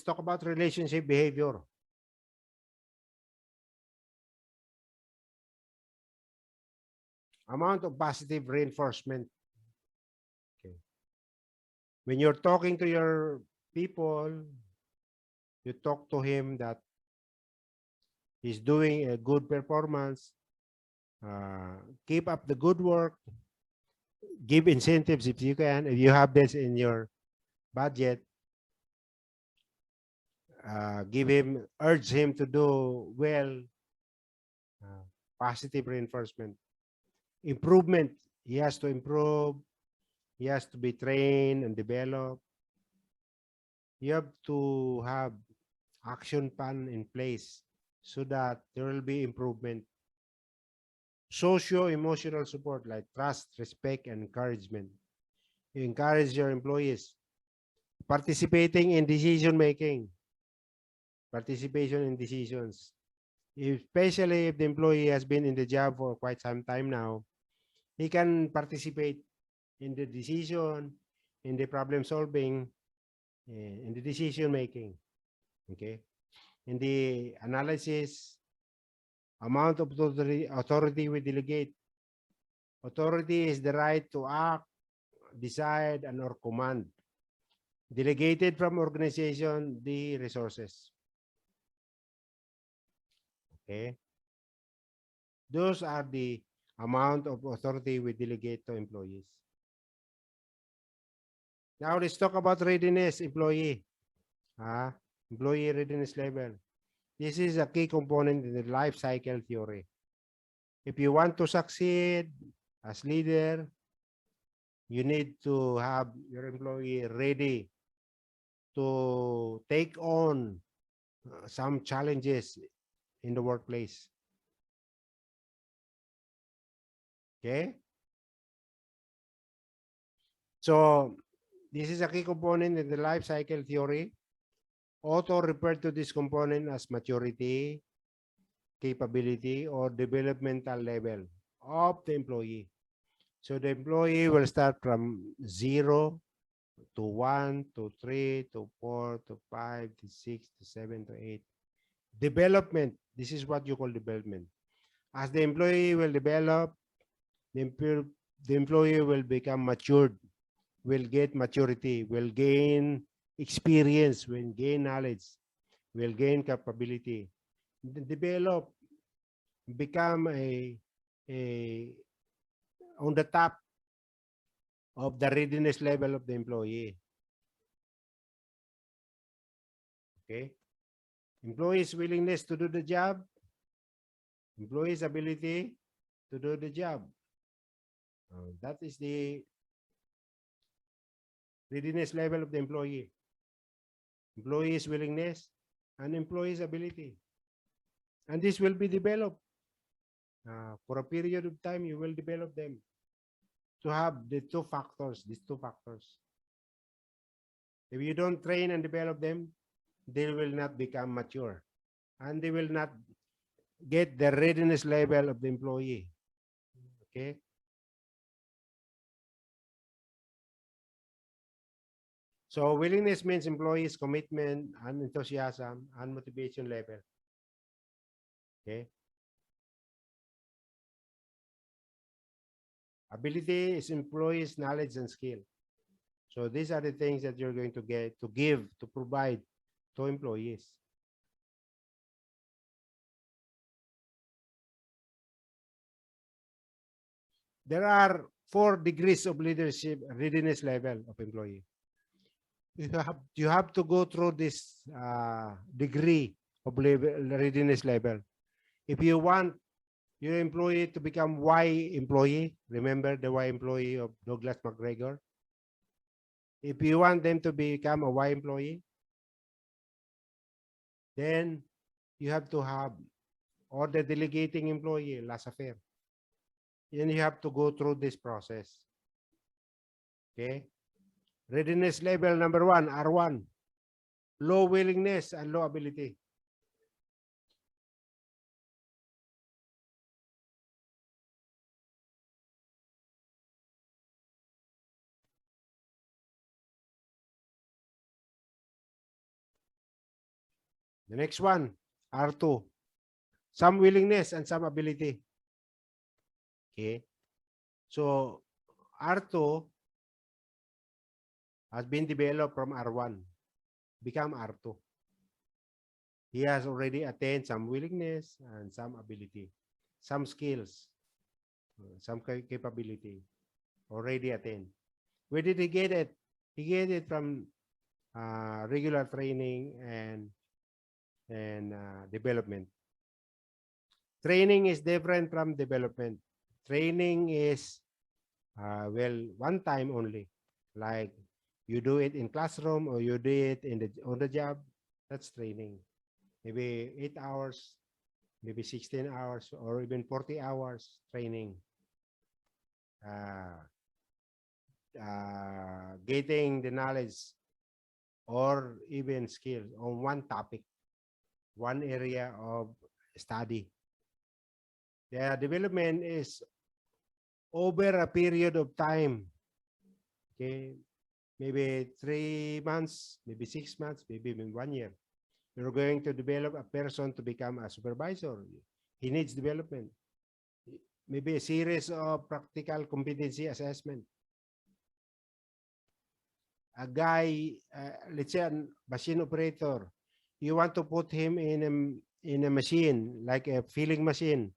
talk about relationship behavior. Amount of positive reinforcement. Okay. When you're talking to your people, you talk to him that he's doing a good performance, keep up the good work, give incentives if you can, if you have this in your budget, urge him to do well, positive reinforcement. Improvement, he has to improve, he has to be trained and developed. You have to have action plan in place so that there will be improvement. Socio-emotional support like trust, respect, and encouragement. You encourage your employees. Participating in decision making. Participation in decisions. Especially if the employee has been in the job for quite some time now, he can participate in the decision, in the problem solving, in the decision making. Okay. In the analysis, amount of authority we delegate. Authority is the right to act, decide, and or command. Delegated from organization, the resources. Okay. Those are the amount of authority we delegate to employees. Now let's talk about readiness, employee. Employee readiness level. This is a key component in the life cycle theory. If you want to succeed as leader, you need to have your employee ready to take on some challenges in the workplace. Okay? So this is a key component in the life cycle theory. Author referred to this component as maturity, capability, or developmental level of the employee. So the employee will start from 0 to 1 to 3 to 4 to 5 to 6 to 7 to 8. Development. This is what you call development. As the employee will develop, the employee will become matured, will get maturity, will gain experience, will gain knowledge, will gain capability, develop, become a on the top of the readiness level of the employee. Okay. Employee's willingness to do the job, employee's ability to do the job. That is the readiness level of the employee. Employee's willingness and employee's ability. And this will be developed. For a period of time, you will develop them to have these two factors. If you don't train and develop them, they will not become mature. And they will not get the readiness level of the employee. Okay? So willingness means employees' commitment and enthusiasm and motivation level. Okay? Ability is employees' knowledge and skill. So these are the things that you're going to get to give, to provide to employees. There are 4 degrees of leadership readiness level of employee. You have to go through this degree of readiness level. If you want your employee to become Y employee, remember the Y employee of Douglas McGregor? If you want them to become a Y employee, then you have to have, or the delegating employee, laissez-faire. Then you have to go through this process. Okay? Readiness level number 1, R1. Low willingness and low ability. The next one, R2, some willingness and some ability. Okay. So R2 has been developed from R1, become R2. He has already attained some willingness and some ability, some skills, some capability already attained. Where did he get it? He get it from regular training and development. Training is different from development. Training is well, one time only, like you do it in classroom or you do it in on the job. That's training. Maybe 8 hours, maybe 16 hours, or even 40 hours training. Uh, getting the knowledge or even skills on one topic, one area of study. The development is over a period of time. Okay, maybe 3 months, maybe 6 months, maybe even 1 year. You're going to develop a person to become a supervisor. He needs development. Maybe a series of practical competency assessment. A guy, let's say a machine operator, you want to put him in a machine, like a filling machine.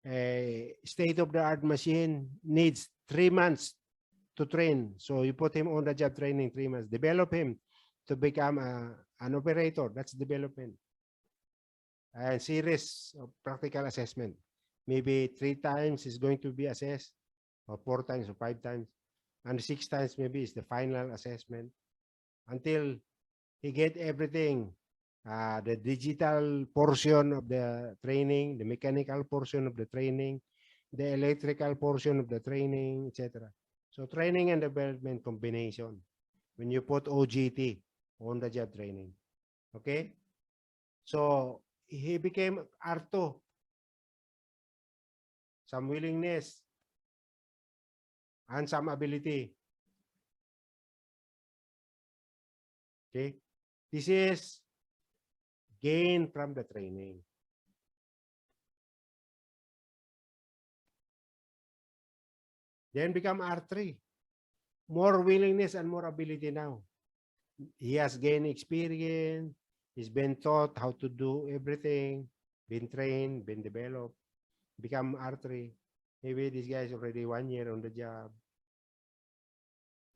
A state-of-the-art machine needs 3 months to train. So you put him on the job training 3 months, develop him to become an operator. That's development. And series of practical assessment. Maybe 3 times is going to be assessed, or 4 times or 5 times. And 6 times maybe is the final assessment until he get everything. The digital portion of the training, the mechanical portion of the training, the electrical portion of the training, etc. So training and development combination when you put OGT, on the job training. Okay? So he became R2. Some willingness and some ability. Okay? This is gain from the training. Then become R3. More willingness and more ability now. He has gained experience. He's been taught how to do everything, been trained, been developed, become R3. Maybe this guy is already 1 year on the job.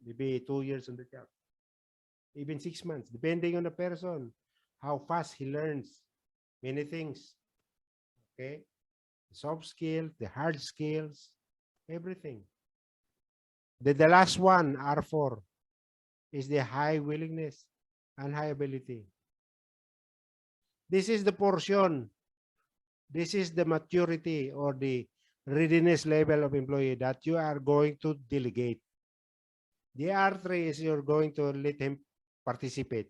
Maybe 2 years on the job. Even 6 months, depending on the person, how fast he learns many things. Okay? The soft skills, the hard skills, everything. The last one, R4, is the high willingness and high ability. This is the portion. This is the maturity or the readiness level of employee that you are going to delegate. The R3 is you're going to let him participate.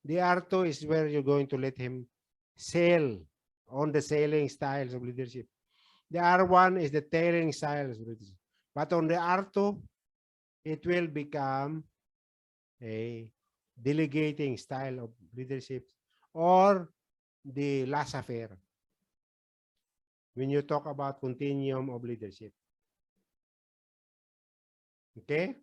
The R2 is where you're going to let him sell on the selling styles of leadership. The R1 is the telling styles of leadership. But on the R2, it will become a delegating style of leadership or the laissez-faire when you talk about continuum of leadership. Okay?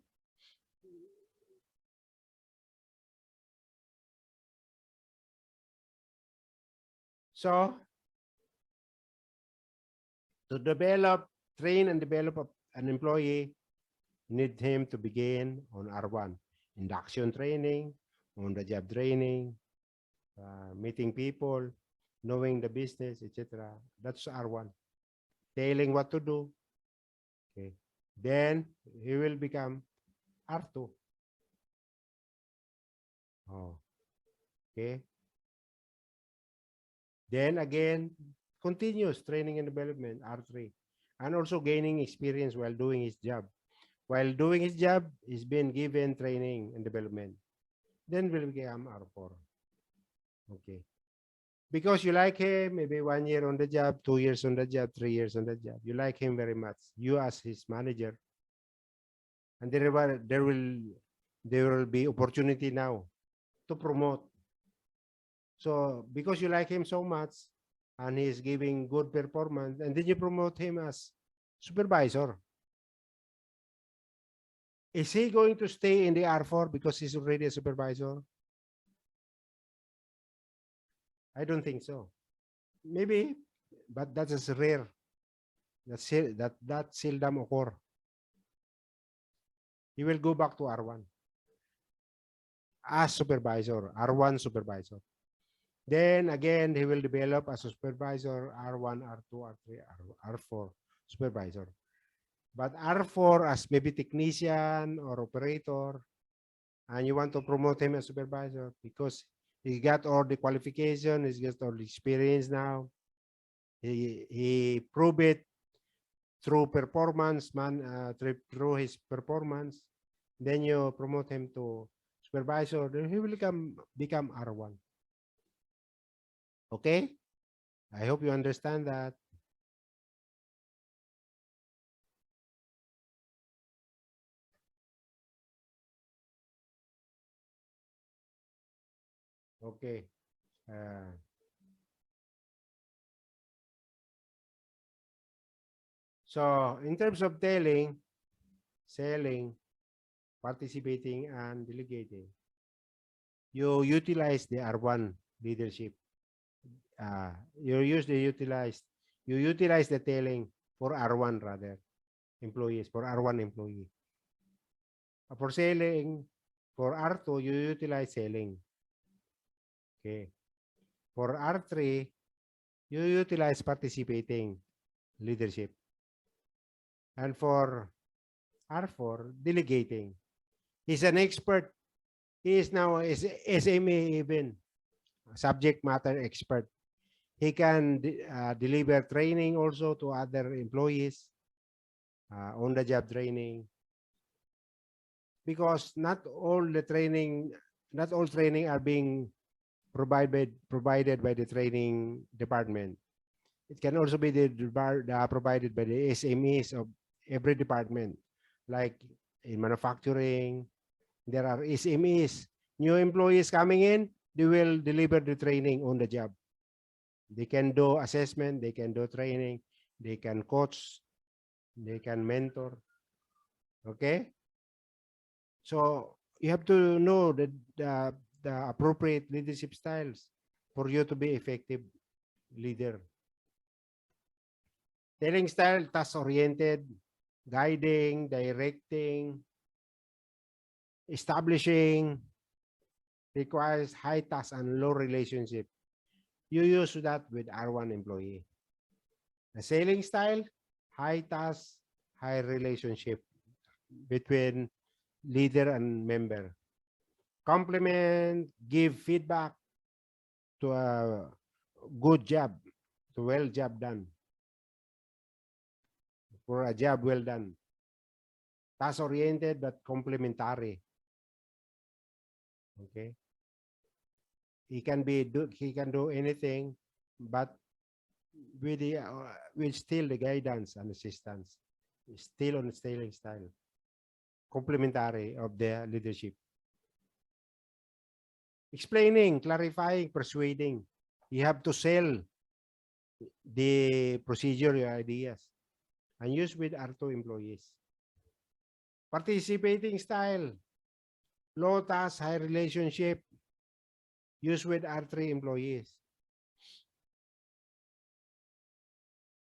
So, to develop, train and develop an employee, need him to begin on R1. Induction training, on the job training, meeting people, knowing the business, etc. That's R1. Telling what to do. Okay. Then he will become R2. Oh. Okay. Then again, continuous training and development, R3. And also gaining experience while doing his job. While doing his job, he's been given training and development. Then will become R4. Okay. Because you like him, maybe 1 year on the job, 2 years on the job, 3 years on the job. You like him very much. You as his manager. And there will be opportunity now to promote. So because you like him so much and he's giving good performance, and then you promote him as supervisor. Is he going to stay in the R4 because he's already a supervisor? I don't think so. Maybe, but that is rare. That seldom occur. He will go back to R1 as supervisor, R1 supervisor. Then again, he will develop as a supervisor, R1, R2, R3, R4 supervisor. But R4 as maybe technician or operator, and you want to promote him as supervisor because he got all the qualification, he's got all the experience now. He proved it through performance, through his performance. Then you promote him to supervisor, then he will become R1. Okay? I hope you understand that. Okay. Uh, so in terms of telling, selling, participating, and delegating, you utilize the R1 leadership. You utilize the telling for R1 rather employees, for R1 employee. For selling, for R2, you utilize selling. Okay. For R3, you utilize participating leadership. And for R4, delegating. He's an expert. He is now SME even, subject matter expert. He can deliver training also to other employees, on the job training. Because not all training are being provided by the training department. It can also be provided by the SMEs of every department. Like in manufacturing, there are SMEs. New employees coming in, they will deliver the training on the job. They can do assessment, they can do training, they can coach, they can mentor. Okay? So you have to know the appropriate leadership styles for you to be effective leader. Telling style, task-oriented, guiding, directing, establishing, requires high task and low relationship. You use that with R1 employee. The selling style, high task, high relationship between leader and member. Compliment, give feedback to a good job, to well job done. For a job well done. Task-oriented but complementary. Okay. He can do anything, but with still the guidance and assistance, still on the selling style, complementary of the leadership. Explaining, clarifying, persuading. You have to sell the procedure, your ideas, and use with R2 employees. Participating style, low task, high relationship, use with R3 employees.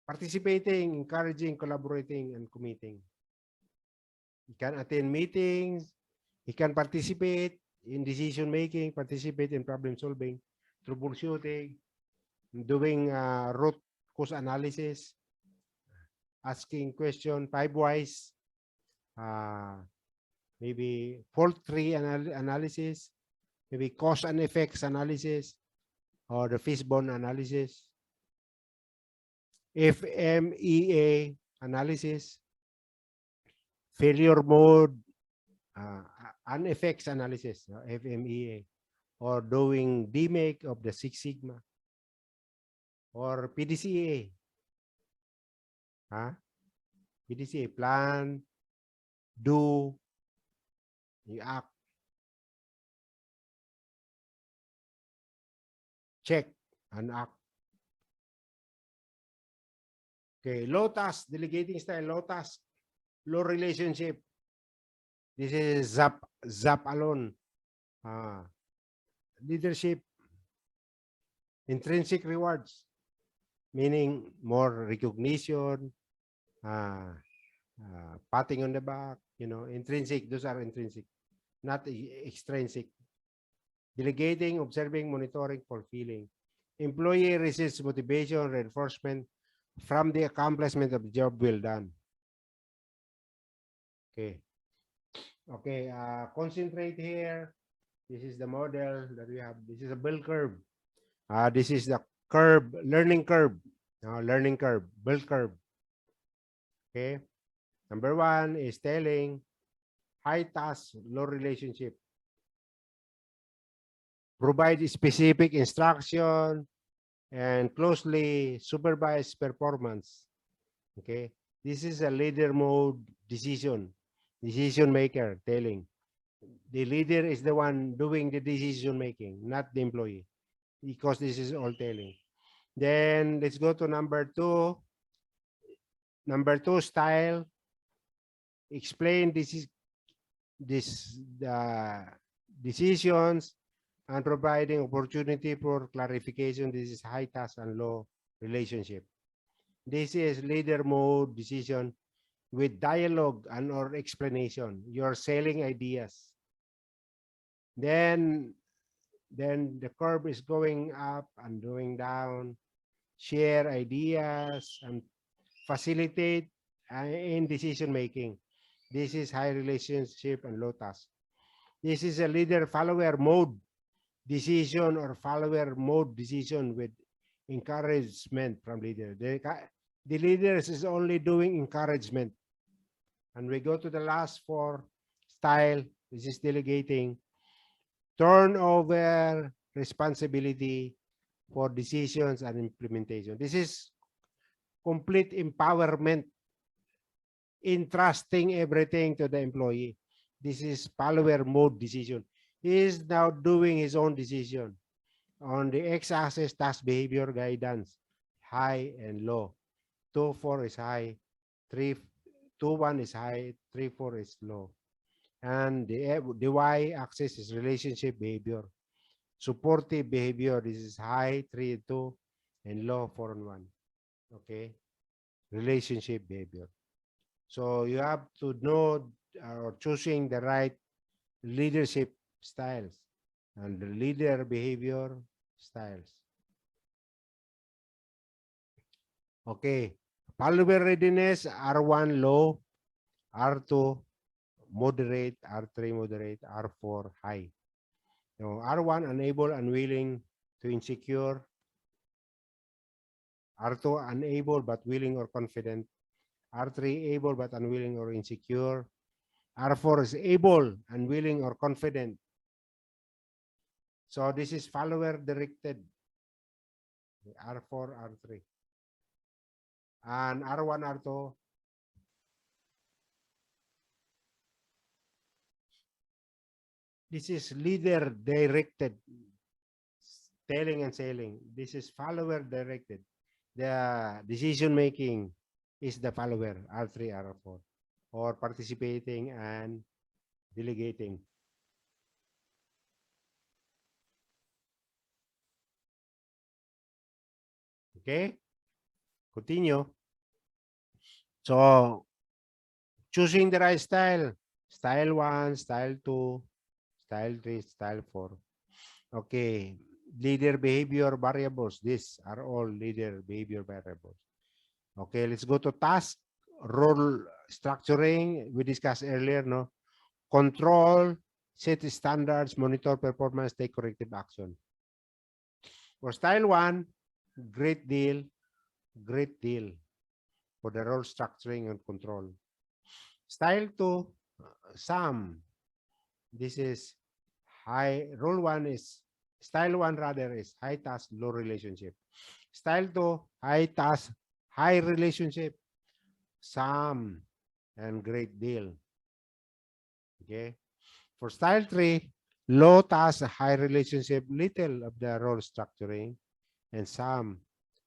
Participating, encouraging, collaborating, and committing. He can attend meetings, he can participate in decision making, participate in problem solving, troubleshooting, doing root cause analysis, asking question 5 whys, maybe fault tree analysis, maybe cause and effects analysis, or the fishbone analysis, FMEA analysis, failure mode, and effects analysis, FMEA, or doing DMake of the Six Sigma, or PDCA. PDCA, plan, do, you act. check and act. Okay, low task, delegating style, low task, low relationship. This is zap alone. Ah, leadership, intrinsic rewards, meaning more recognition, uh, patting on the back, intrinsic, those are intrinsic, not extrinsic. Delegating, observing, monitoring, fulfilling. Employee receives motivation, reinforcement from the accomplishment of the job well done. Okay. Okay, concentrate here. This is the model that we have. This is a bell curve. This is the curve, learning curve. Learning curve, bell curve. Okay. Number one is telling high task, low relationship. Provide specific instruction and closely supervise performance. Okay. This is a leader mode decision maker telling. The leader is the one doing the decision making, not the employee, because this is all telling. Then let's go to number two. Number two, style. Explain the decisions and providing opportunity for clarification. This is high task and low relationship. This is leader mode decision with dialogue and or explanation. You're selling ideas. Then the curve is going up and going down. Share ideas and facilitate in decision making. This is high relationship and low task. This is a leader follower mode decision or follower mode decision with encouragement from leader. The leaders is only doing encouragement. And we go to the last four, style. This is delegating. Turn over responsibility for decisions and implementation. This is complete empowerment, entrusting everything to the employee. This is follower mode decision. He is now doing his own decision. On the x-axis, task behavior guidance, high and low. 2-4 is high, 2-1 is high, 3-4 is low. And the y-axis is relationship behavior. Supportive behavior, this is high, 3-2, and low, 4-1. Okay, relationship behavior. So you have to know or choosing the right leadership styles and the leader behavior styles. Okay, follower readiness, R1 low, R2 moderate, R3 moderate, R4 high. Now, R1 unable, unwilling to insecure, R2 unable but willing or confident, R3 able but unwilling or insecure, R4 is able, unwilling or confident. So this is follower directed, R4, R3. And R1, R2, this is leader directed, telling and selling. This is follower directed. The decision making is the follower, R3, R4, or participating and delegating. Okay, continue. So choosing the right style, style 1, style 2, style 3, style 4. Okay, leader behavior variables. These are all leader behavior variables. Okay, let's go to task, role structuring. We discussed earlier, no? Control, set standards, monitor performance, take corrective action. For style 1, great deal for the role structuring and control. Style 2, some. This is high, role 1 is, style 1 rather is high task, low relationship. Style 2, high task, high relationship, some, and great deal. Okay. For style 3, Low task, high relationship, little of the role structuring, and some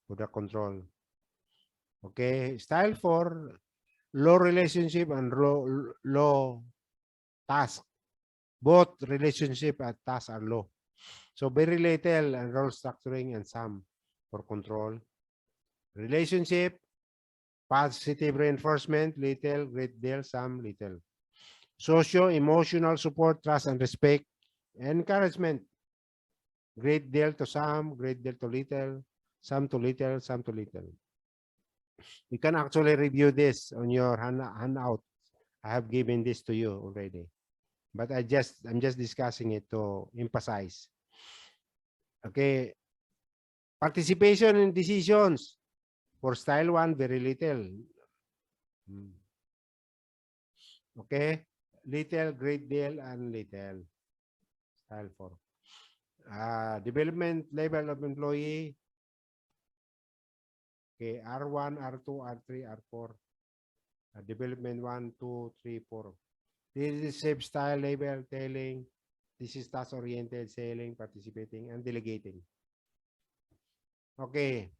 for the control. Okay, style 4, low relationship and low task. Both relationship and task are low. So very little and role structuring and some for control. Relationship, positive reinforcement, little, great deal, some, little. Socio-emotional support, trust and respect, encouragement, great deal to some, great deal to little, some to little, some to little. You can actually review this on your handout. I have given this to you already, but I'm just discussing it to emphasize. Okay, participation in decisions for style 1, very little. Okay, little, great deal, and little. Style 4. Development level of employee. Okay, R1, R2, R3, R4. Development 1, 2, 3, 4. This is shape, style, label, telling. This is task-oriented, selling, participating, and delegating. Okay.